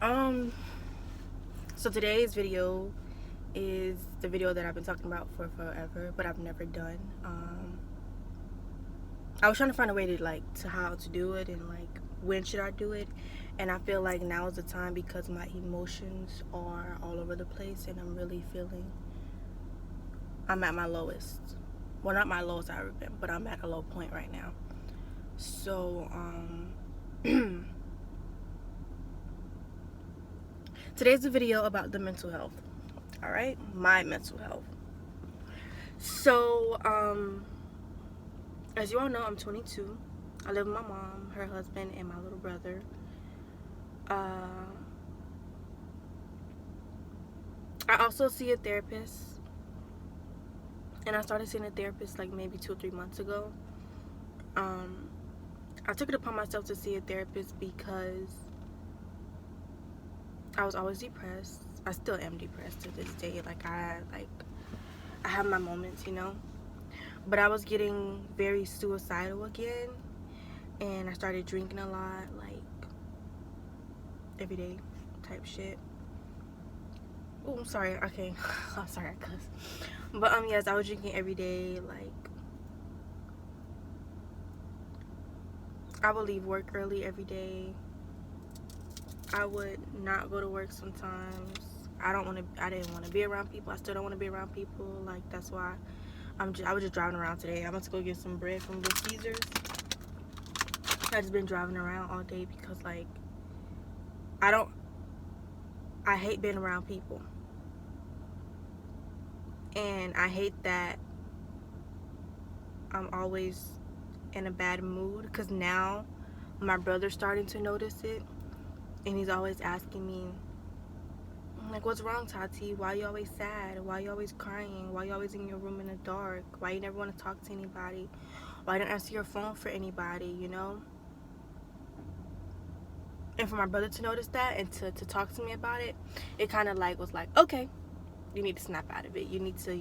Um, so today's video is the video that I've been talking about for forever, but I've never done. I was trying to find a way to how to do it and when should I do it, and I feel like now is the time because my emotions are all over the place and I'm at my lowest. Well, not my lowest I've ever been, but I'm at a low point right now. So, today's a video about the mental health. All right, my mental health. So, as you all know, I'm 22. I live with my mom, her husband, and my little brother. I also see a therapist, and I started seeing a therapist like maybe 2 or 3 months ago. I took it upon myself to see a therapist because I was always depressed. I still am depressed to this day. I have my moments, But I was getting very suicidal again, and I started drinking a lot, every day type shit. Oh, I'm sorry. Okay, I'm sorry, I cuss. But yes, I was drinking every day. I would leave work early every day. I would not go to work sometimes. I didn't want to be around people. I still don't want to be around people. That's why I was just driving around today. I'm about to go get some bread from the Caesars. I just been driving around all day because I hate being around people. And I hate that I'm always in a bad mood, because now my brother's starting to notice it, and he's always asking me, what's wrong, Tati? Why you always sad? Why you always crying? Why you always in your room in the dark? Why you never want to talk to anybody? Why you don't answer your phone for anybody, And for my brother to notice that and to talk to me about it, it kind of was like, okay, you need to snap out of it. You need to,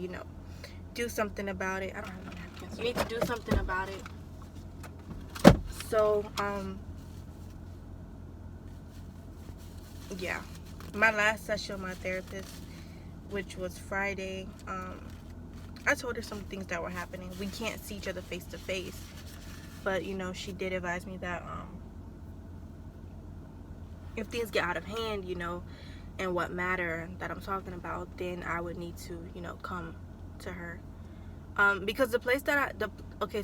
do something about it. I don't have no napkins. You need to do something about it. So, yeah. My last session with my therapist, which was Friday, I told her some things that were happening. We can't see each other face to face, but she did advise me that if things get out of hand, and what matter that I'm talking about, then I would need to, come to her. Because the place that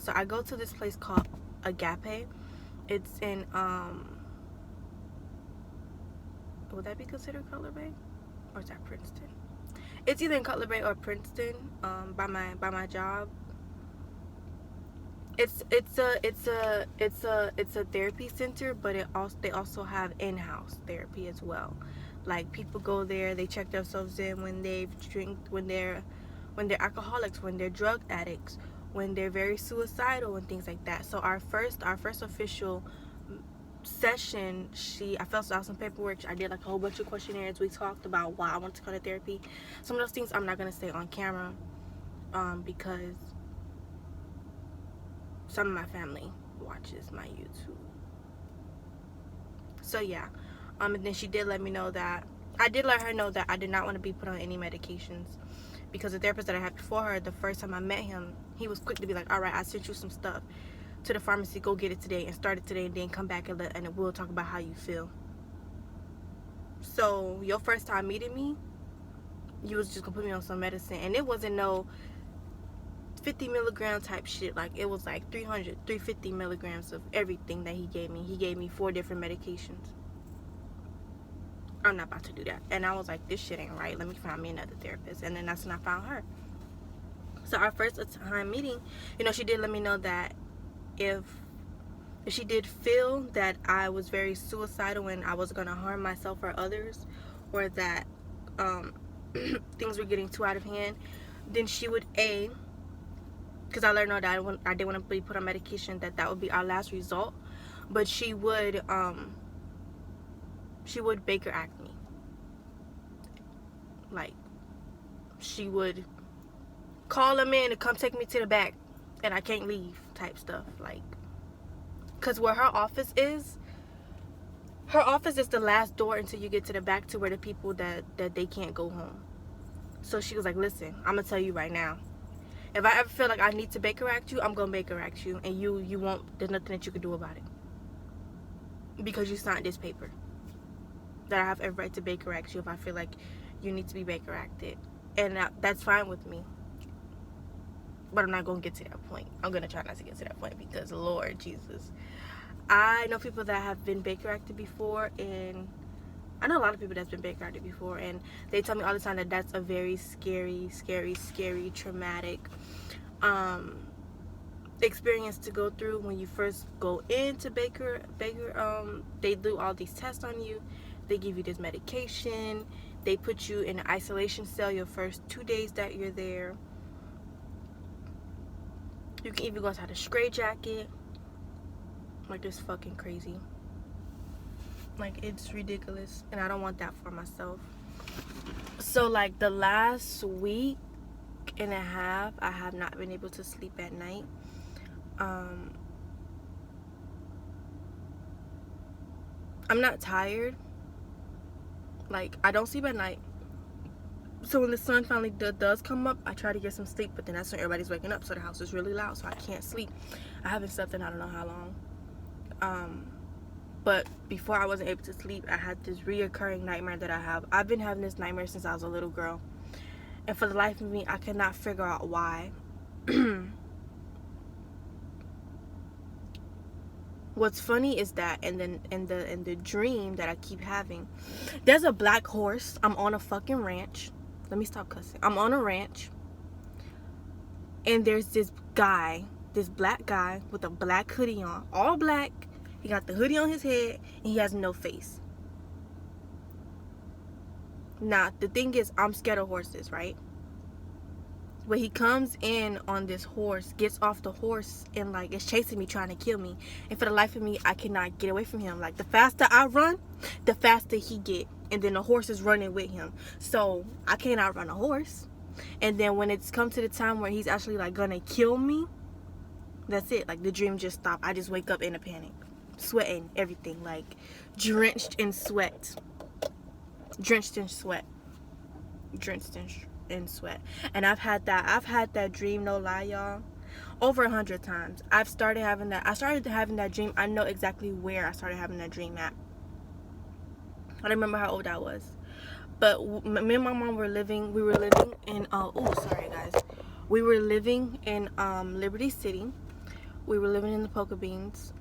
so I go to this place called Agape. It's in would that be considered Cutler Bay, or is that Princeton? It's either in Cutler Bay or Princeton. By my job. It's a therapy center, but they also have in-house therapy as well. People go there, they check themselves in when they're alcoholics, when they're drug addicts, when they're very suicidal and things like that. So our first official session, I filled out some paperwork. I did a whole bunch of questionnaires. We talked about why I wanted to go to therapy. Some of those things I'm not gonna say on camera, because some of my family watches my YouTube. So yeah, and then she did let me know that I did let her know that I did not want to be put on any medications, because the therapist that I had before her, the first time I met him, he was quick to be like, all right, I sent you some stuff to the pharmacy, go get it today and start it today, and then come back and we'll talk about how you feel. So your first time meeting me, you was just gonna put me on some medicine, and it wasn't no 50 milligram type shit. It was 350 milligrams of everything that he gave me. He gave me 4 different medications. I'm not about to do that. And I was like, this shit ain't right. Let me find me another therapist. And then that's when I found her. So our first time meeting, she did let me know that if she did feel that I was very suicidal and I was gonna harm myself or others, or that things were getting too out of hand, then she would because I let her know that I didn't want to be put on medication, that would be our last result. But she would Baker Act me. She would call him in to come take me to the back, and I can't leave type stuff. Because where her office is, her office is the last door until you get to the back to where the people that they can't go home. So she was like, listen, I'm gonna tell you right now, if I ever feel like I need to Baker Act you, I'm gonna Baker Act you, and you won't, there's nothing that you can do about it, because you signed this paper that I have every right to Baker Act you if I feel like you need to be Baker Acted. And that's fine with me, but I'm not gonna get to that point. I'm gonna try not to get to that point, because Lord Jesus, I know people that have been Baker Acted before, and I know a lot of people that's been Baker Acted before, and they tell me all the time that that's a very scary, traumatic experience to go through when you first go into Baker. They do all these tests on you. They give you this medication. They put you in an isolation cell your first 2 days that you're there. You can even go outside a straitjacket. Like, it's fucking crazy. Like, it's ridiculous, and I don't want that for myself. So, like, the last week and a half, I have not been able to sleep at night. I'm not tired. Like, I don't sleep at night. So when the sun finally does come up, I try to get some sleep, but then that's when everybody's waking up, so the house is really loud, so I can't sleep. I haven't slept in I don't know how long. But before I wasn't able to sleep, I had this reoccurring nightmare that I have. I've been having this nightmare since I was a little girl, and for the life of me, I cannot figure out why. What's funny is that in the dream that I keep having, there's a black horse. I'm on a fucking ranch. Let me stop cussing. I'm on a ranch, and there's this guy, this black guy with a black hoodie on, all black. He got the hoodie on his head, and he has no face. Now, the thing is, I'm scared of horses, right? But he comes in on this horse, gets off the horse, and like is chasing me, trying to kill me. And for the life of me, I cannot get away from him. Like, the faster I run, the faster he get, and then the horse is running with him. So I can't outrun a horse. And then when it's come to the time where he's actually like gonna kill me, that's it. Like, the dream just stopped. I just wake up in a panic, sweating, everything, like drenched in sweat, and I've had that dream, no lie, y'all, over 100 times. I started having that dream. I know exactly where I started having that dream at. I don't remember how old I was, but me and my mom we were living in we were living in Liberty City. We were living in the Poker Beans,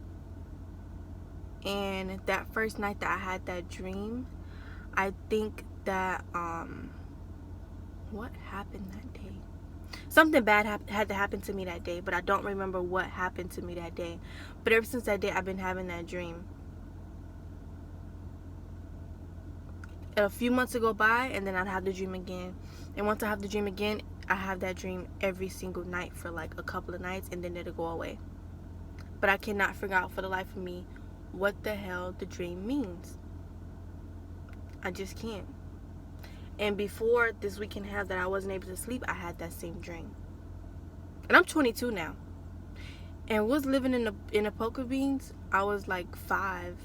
and that first night that I had that dream, I think that what happened that day? Something bad had to happen to me that day, but I don't remember what happened to me that day. But ever since that day, I've been having that dream. A few months go by, and then I'd have the dream again. And once I have the dream again, I have that dream every single night for like a couple of nights, and then it'll go away. But I cannot figure out for the life of me what the hell the dream means. I just can't. And before this weekend had that I wasn't able to sleep, I had that same dream. And I'm 22 now. And was living in the Poker Beans, I was like 5.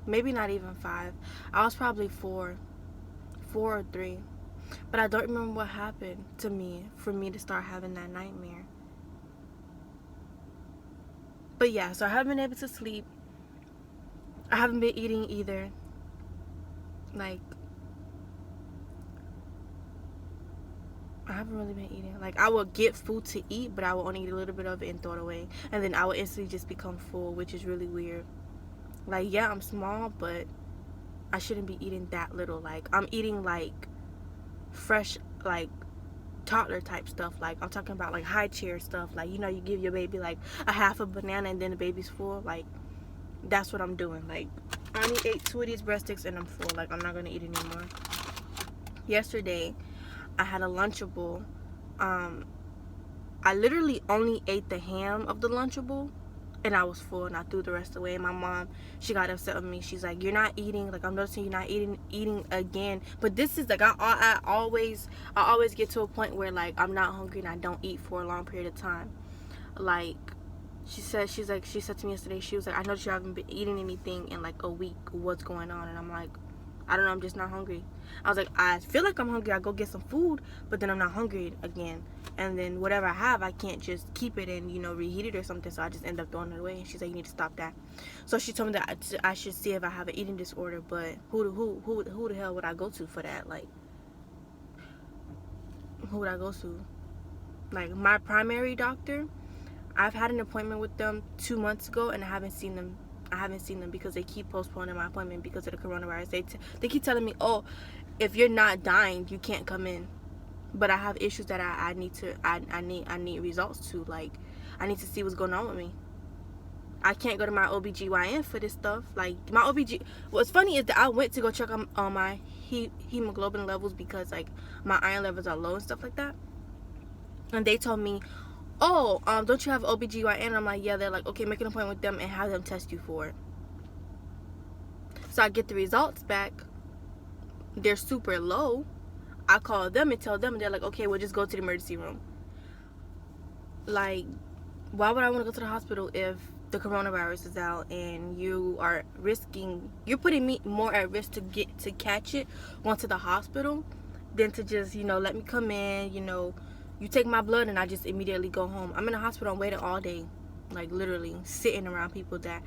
Maybe not even 5. I was probably 4 or 3. But I don't remember what happened to me for me to start having that nightmare. But yeah, so I haven't been able to sleep. I haven't been eating either. Like, I haven't really been eating. Like, I will get food to eat, but I will only eat a little bit of it and throw it away. And then I will instantly just become full, which is really weird. Like, yeah, I'm small, but I shouldn't be eating that little. Like, I'm eating, like, fresh, like, toddler type stuff. Like, I'm talking about, like, high chair stuff. Like, you know, you give your baby, like, a half a banana and then the baby's full. Like, that's what I'm doing. Like, I only ate 2 of these breast sticks and I'm full. Like, I'm not going to eat anymore. Yesterday, I had a Lunchable. I literally only ate the ham of the Lunchable, and I was full, and I threw the rest away. And my mom, she got upset with me. She's like, "You're not eating. Like, I'm noticing you're not eating again." But this is like I always get to a point where like I'm not hungry and I don't eat for a long period of time. Like, she said to me yesterday, she was like, I noticed you haven't been eating anything in like a week. What's going on? And I'm like, I don't know, I'm just not hungry. I was like, I feel like I'm hungry. I go get some food, but then I'm not hungry again. And then whatever I have, I can't just keep it and, reheat it or something. So I just end up throwing it away. And she's like, you need to stop that. So she told me that I should see if I have an eating disorder. But who the hell would I go to for that? Like, who would I go to? Like, my primary doctor, I've had an appointment with them 2 months ago, and I haven't seen them because they keep postponing my appointment because of the coronavirus. They keep telling me, oh, if you're not dying, you can't come in. But I have issues that I need results to. Like, I need to see what's going on with me. I can't go to my OBGYN for this stuff. Like, what's funny is that I went to go check on my hemoglobin levels because, like, my iron levels are low and stuff like that. And they told me, oh, don't you have OBGYN? And I'm like, yeah. They're like, okay, make an appointment with them and have them test you for it. So I get the results back. They're super low. I call them and tell them, and they're like, okay, we'll just go to the emergency room. Like, why would I want to go to the hospital if the coronavirus is out and you're putting me more at risk to catch it going to the hospital than to just, let me come in, you take my blood and I just immediately go home. I'm in the hospital, I'm waiting all day, like literally sitting around people that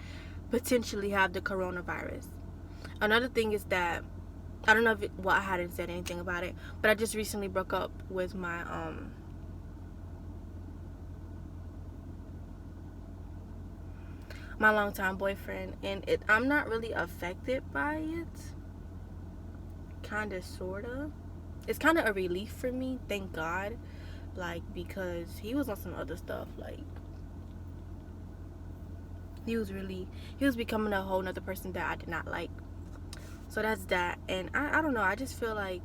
potentially have the coronavirus. Another thing is that, I don't know I hadn't said anything about it, but I just recently broke up with my my longtime boyfriend, and I'm not really affected by it. Kinda, sorta. It's kind of a relief for me, thank God. Like, because he was on some other stuff. Like, he was becoming a whole nother person that I did not like. So that's that. And I don't know, I just feel like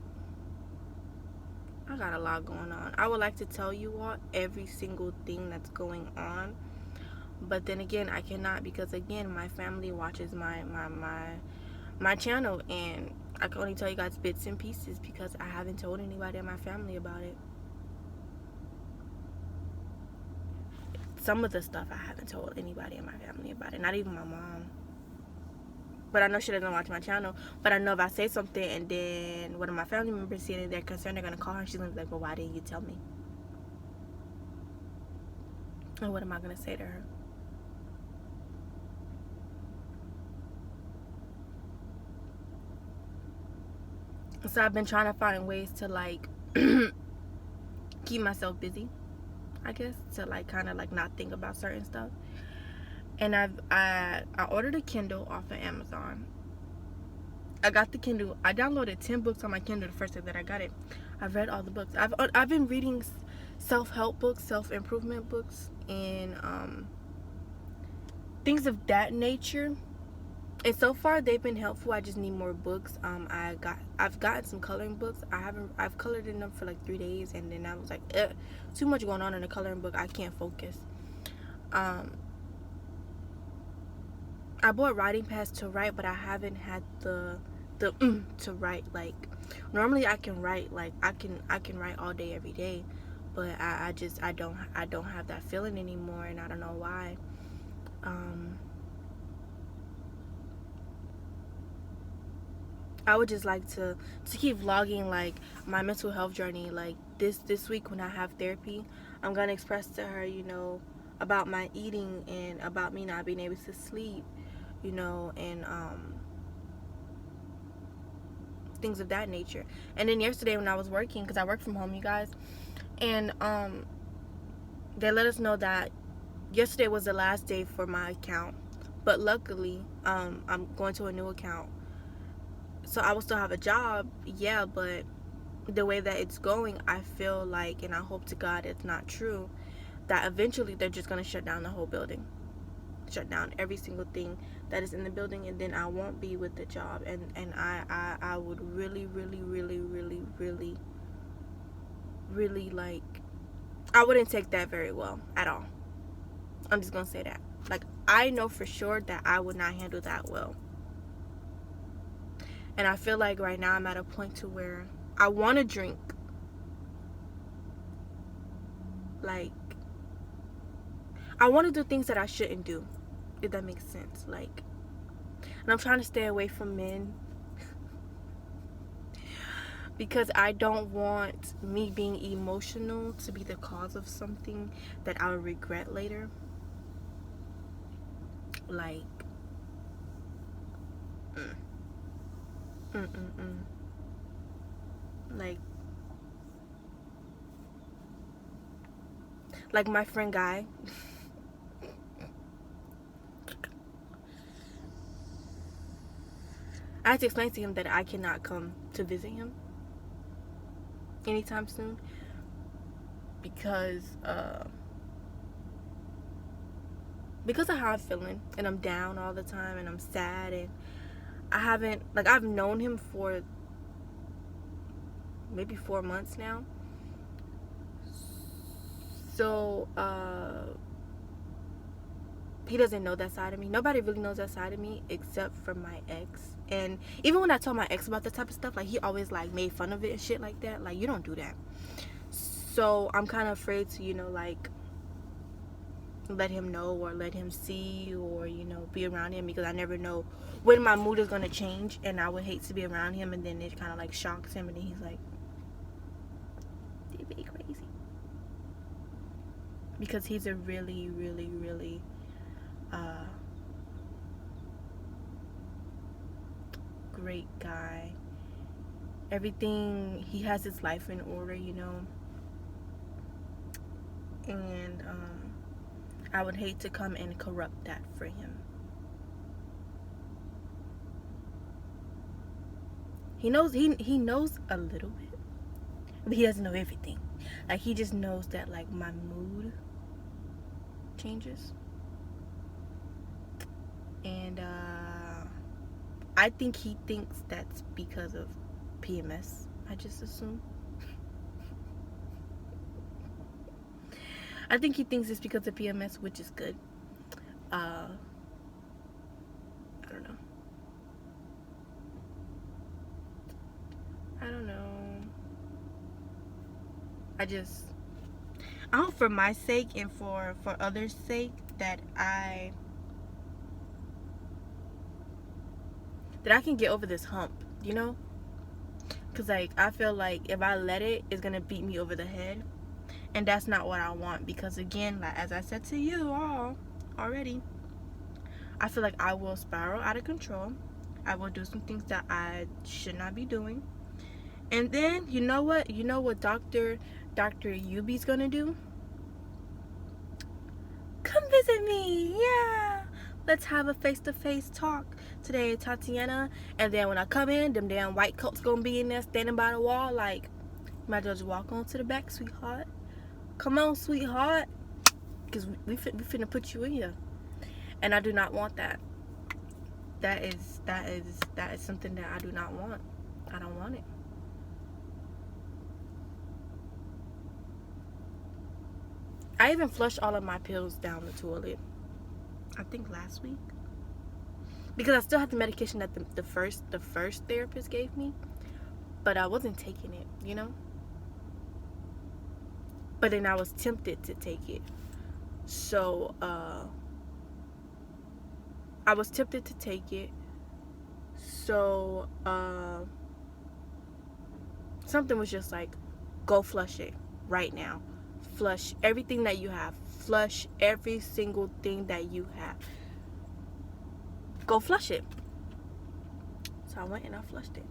I got a lot going on. I would like to tell you all every single thing that's going on, but then again, I cannot, because again, my family watches my channel, and I can only tell you guys bits and pieces because I haven't told anybody in my family about it. Some of the stuff I haven't told anybody in my family about it, not even my mom. But I know she doesn't watch my channel. But I know if I say something and then one of my family members see it and they're concerned, they're going to call her and she's going to be like, well, why didn't you tell me? And what am I going to say to her? So I've been trying to find ways to, like, keep myself busy, I guess, to, like, kind of, like, not think about certain stuff. And I ordered a Kindle off of Amazon. I got the Kindle. I downloaded 10 books on my Kindle the first day that I got it. I've read all the books. I've been reading self-help books, self-improvement books, and things of that nature. And so far they've been helpful. I just need more books. I've gotten some coloring books. I've colored in them for like 3 days, and then I was like, too much going on in a coloring book. I can't focus. I bought writing pads to write, but I haven't had the to write. Like, normally I can write, like I can write all day every day, but I don't have that feeling anymore, and I don't know why. I would just like to keep vlogging, like, my mental health journey. Like, this week when I have therapy, I'm gonna express to her, about my eating and about me not being able to sleep, and things of that nature. And then yesterday when I was working, because I work from home, you guys, and they let us know that yesterday was the last day for my account, but luckily I'm going to a new account, so I will still have a job, yeah, but the way that it's going, I feel like, and I hope to God it's not true, that eventually they're just going to shut down the whole building, shut down every single thing that is in the building, and then I won't be with the job, and I would really like, I wouldn't take that very well at all. I'm just gonna say that. Like, I know for sure that I would not handle that well, and I feel like right now I'm at a point to where I want to drink. Like, I want to do things that I shouldn't do, if that makes sense. Like, and I'm trying to stay away from men because I don't want me being emotional to be the cause of something that I'll regret later. Like, like my friend Guy. I had to explain to him that I cannot come to visit him anytime soon because of how I'm feeling, and I'm down all the time, and I'm sad, and I've known him for maybe 4 months now. So he doesn't know that side of me. Nobody really knows that side of me except for my ex. And even when I told my ex about that type of stuff, like, he always like made fun of it and shit like that. Like, you don't do that. So I'm kind of afraid to, you know, like, let him know or let him see or, you know, be around him, because I never know when my mood is going to change, and I would hate to be around him and then it kind of like shocks him and then he's like, "They be crazy." Because he's a really, really, really great guy. Everything, he has his life in order, you know. And I would hate to come and corrupt that for him. He knows a little bit, but he doesn't know everything. Like, he just knows that, like, my mood changes. And I think he thinks that's because of PMS. I just assume. I think he thinks it's because of PMS, which is good. I don't know. I hope for my sake and for others' sake that I can get over this hump, you know? Because, like, I feel like if I let it, it's going to beat me over the head. And that's not what I want. Because, again, like, as I said to you all already, I feel like I will spiral out of control. I will do some things that I should not be doing. And then, you know what? You know what Dr. Yubi's going to do? Come visit me. Yeah. Let's have a face-to-face talk today, Tatiana. And then when I come in, them damn white coats gonna be in there standing by the wall. Like, might as well just walk on to the back, sweetheart. Come on, sweetheart. Because we finna put you in here. And I do not want that. That is something that I do not want. I don't want it. I even flushed all of my pills down the toilet, I think last week, because I still had the medication that the first therapist gave me, but I wasn't taking it, you know. But then I was tempted to take it, so I was tempted to take it. So something was just like, go flush it right now. Flush everything that you have. Flush every single thing that you have. Go flush it. So I went and I flushed it.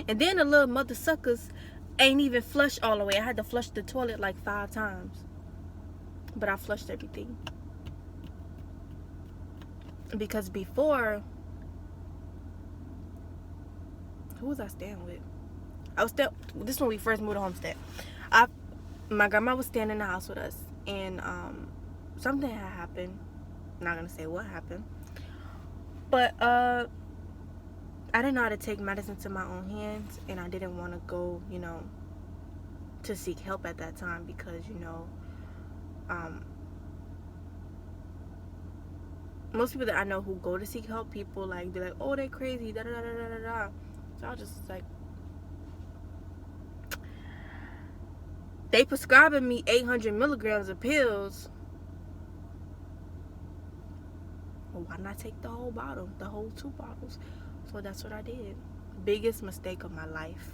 And then the little mother suckers ain't even flushed all the way. I had to flush the toilet like 5 times. But I flushed everything. Because before, who was I staying with? This is when we first moved to Homestead. My grandma was staying in the house with us, and something had happened. I'm not gonna say what happened, but I didn't know how to take medicine to my own hands, and I didn't want to go, you know, to seek help at that time, because, you know, most people that I know who go to seek help, people like be like, oh, they crazy, da da da da da da. So I was just like, they prescribing me 800 milligrams of pills, well, why not take the whole bottle, the whole 2 bottles? So that's what I did. Biggest mistake of my life.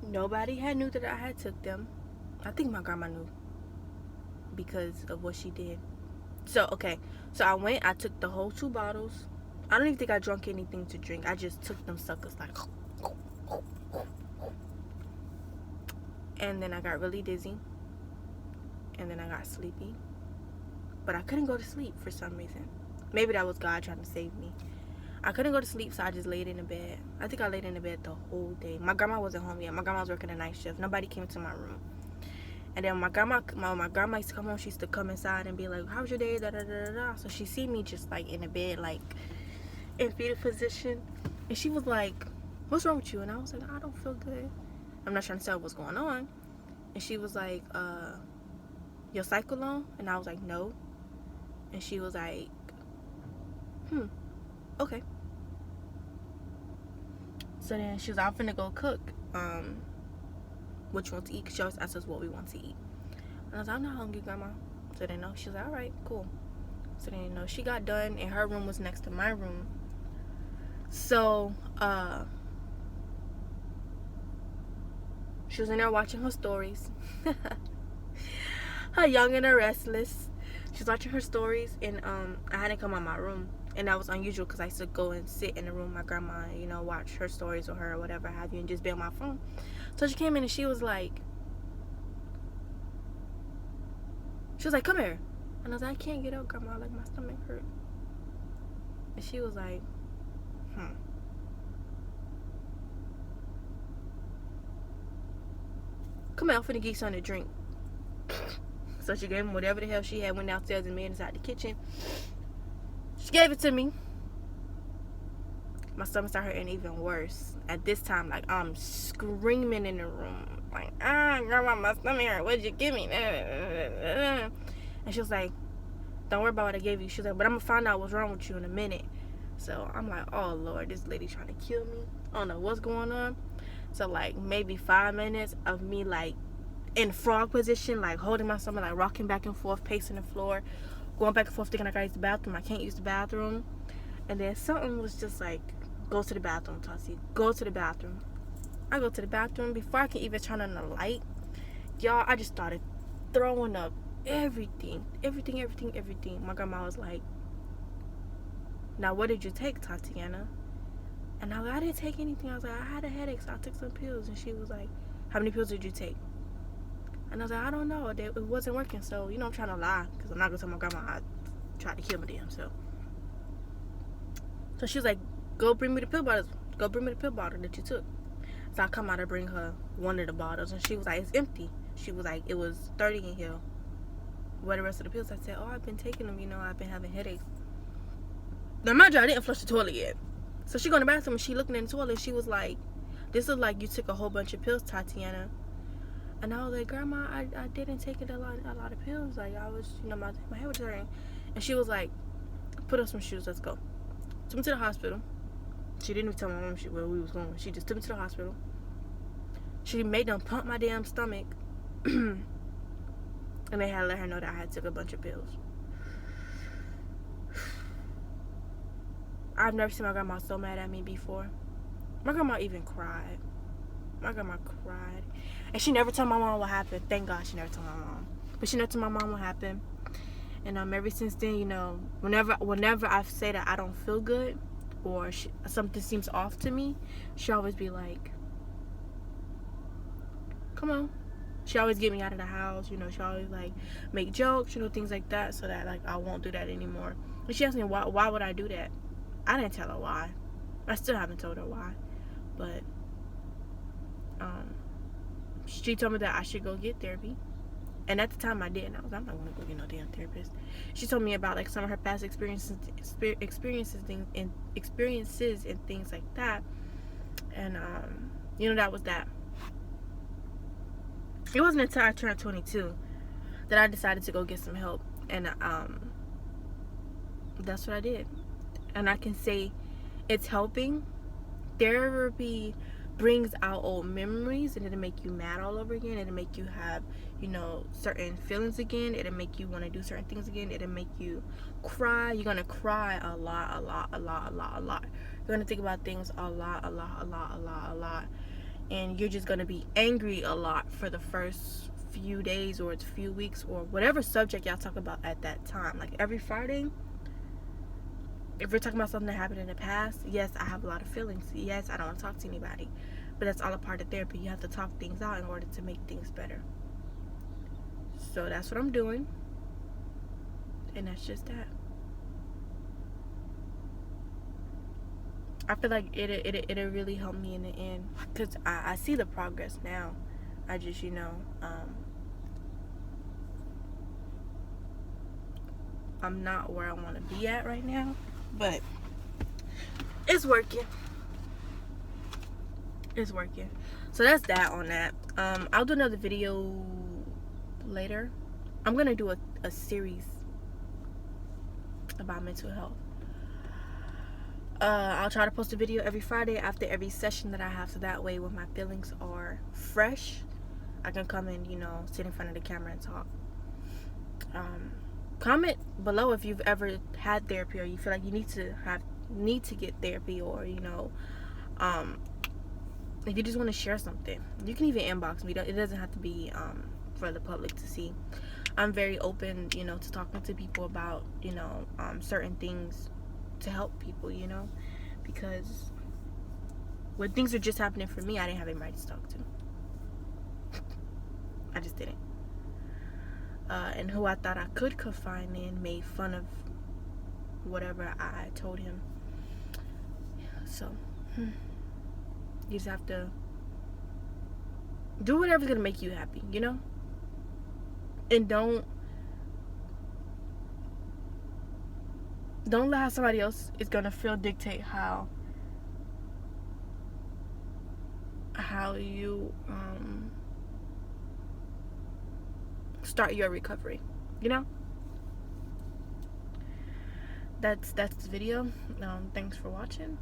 Nobody had knew that I had took them. I think my grandma knew because of what she did. So, okay. So I went, I took the whole 2 bottles. I don't even think I drank anything to drink. I just took them suckers like. And then I got really dizzy. And then I got sleepy. But I couldn't go to sleep for some reason. Maybe that was God trying to save me. I couldn't go to sleep, so I just laid in the bed. I think I laid in the bed the whole day. My grandma wasn't home yet. My grandma was working a night shift. Nobody came to my room. And then my grandma used to come home. She used to come inside and be like, "How was your day?" Da da da da da. So she see me just like in the bed, like in fetal position, and she was like, "What's wrong with you?" And I was like, "I don't feel good." I'm not trying to tell what's going on. And she was like, "Your cycle on?" And I was like, "No." And she was like, okay. So then she was like, "I'm finna go cook. What you want to eat?" Because she always asks us what we want to eat. And I was like, "I'm not hungry, Grandma." So then she was like, "All right, cool." So then she got done, and her room was next to my room. So she was in there watching her stories. Her young and her restless. She was watching her stories, and I hadn't come out my room. And that was unusual because I used to go and sit in the room with my grandma and, watch her stories or her or whatever have you and just be on my phone. So she came in and she was like, "Come here." And I was like, "I can't get up, Grandma. Like, my stomach hurt." And she was like, "Come here, I'm finna get you something to drink." So she gave him whatever the hell she had, went downstairs and made inside the kitchen. She gave it to me. My stomach started hurting even worse. At this time, like, I'm screaming in the room. Like, Grandma, my stomach hurt. What'd you give me? And she was like, "Don't worry about what I gave you." She was like, "But I'm going to find out what's wrong with you in a minute." So I'm like, oh, Lord, this lady trying to kill me. I don't know what's going on. So, like, maybe 5 minutes of me, like, in frog position, like, holding my stomach, like, rocking back and forth, pacing the floor, going back and forth, thinking I gotta use the bathroom. I can't use the bathroom. And then something was just like, "Go to the bathroom, Tati. Go to the bathroom." I go to the bathroom. Before I can even turn on the light, y'all, I just started throwing up everything. My grandma was like, "Now, what did you take, Tatiana?" And I was like, "I didn't take anything." I was like, "I had a headache, so I took some pills." And she was like, "How many pills did you take?" And I was like, "I don't know. It wasn't working." So, I'm trying to lie because I'm not going to tell my grandma I tried to kill me damn self. So she was like, "Go bring me the pill bottles. Go bring me the pill bottle that you took." So I come out and bring her one of the bottles. And she was like, "It's empty." She was like, "It was 30 in here. Where the rest of the pills?" I said, "Oh, I've been taking them. I've been having headaches." Now, mind you, I didn't flush the toilet yet. So she go in the bathroom and she looking in the toilet. And she was like, "This is like you took a whole bunch of pills, Tatiana." And I was like, "Grandma, I didn't take a lot of pills. Like, I was, my head was hurting." And she was like, "Put on some shoes. Let's go." Took me to the hospital. She didn't even tell my mom where we was going. She just took me to the hospital. She made them pump my damn stomach. And they had to let her know that I had took a bunch of pills. I've never seen my grandma so mad at me before. My grandma even cried. And she never told my mom what happened. Thank God she never told my mom. But she never told my mom what happened. And ever since then, whenever I say that I don't feel good or something seems off to me, she always be like, "Come on." She always get me out of the house. She always like make jokes, things like that, so that like I won't do that anymore. And she asked me why would I do that. I didn't tell her why. I still haven't told her why. But she told me that I should go get therapy. And at the time I didn't. I'm not going to go get no damn therapist. She told me about like some of her past experiences and things like that. And that was that. It wasn't until I turned 22 that I decided to go get some help. And that's what I did. And I can say it's helping. Therapy brings out old memories, and it'll make you mad all over again. It'll make you have, you know, certain feelings again. It'll make you want to do certain things again. It'll make you cry. You're gonna cry a lot. You're gonna think about things a lot. And you're just gonna be angry a lot for the first few days or it's few weeks or whatever subject y'all talk about at that time. Like every Friday, if we're talking about something that happened in the past, yes, I have a lot of feelings. Yes, I don't want to talk to anybody. But that's all a part of therapy. You have to talk things out in order to make things better. So that's what I'm doing. And that's just that. I feel like it'll really help me in the end. Because I see the progress now. I just, you know, I'm not where I want to be at right now. But it's working. It's working. So that's that on that. I'll do another video later. I'm gonna do a series about mental health. I'll try to post a video every Friday after every session that I have, so that way when my feelings are fresh, I can come and, you know, sit in front of the camera and talk. Comment below if you've ever had therapy, or you feel like you need to get therapy, or, you know, if you just want to share something. You can even inbox me. It doesn't have to be for the public to see. I'm very open, you know, to talking to people about, you know, certain things to help people, you know, because when things were just happening for me, I didn't have anybody to talk to. I just didn't. And who I thought I could confide in made fun of whatever I told him. So you just have to do whatever's gonna make you happy, you know? And don't let how somebody else is gonna feel dictate how you start your recovery, you know? That's the video. Thanks for watching.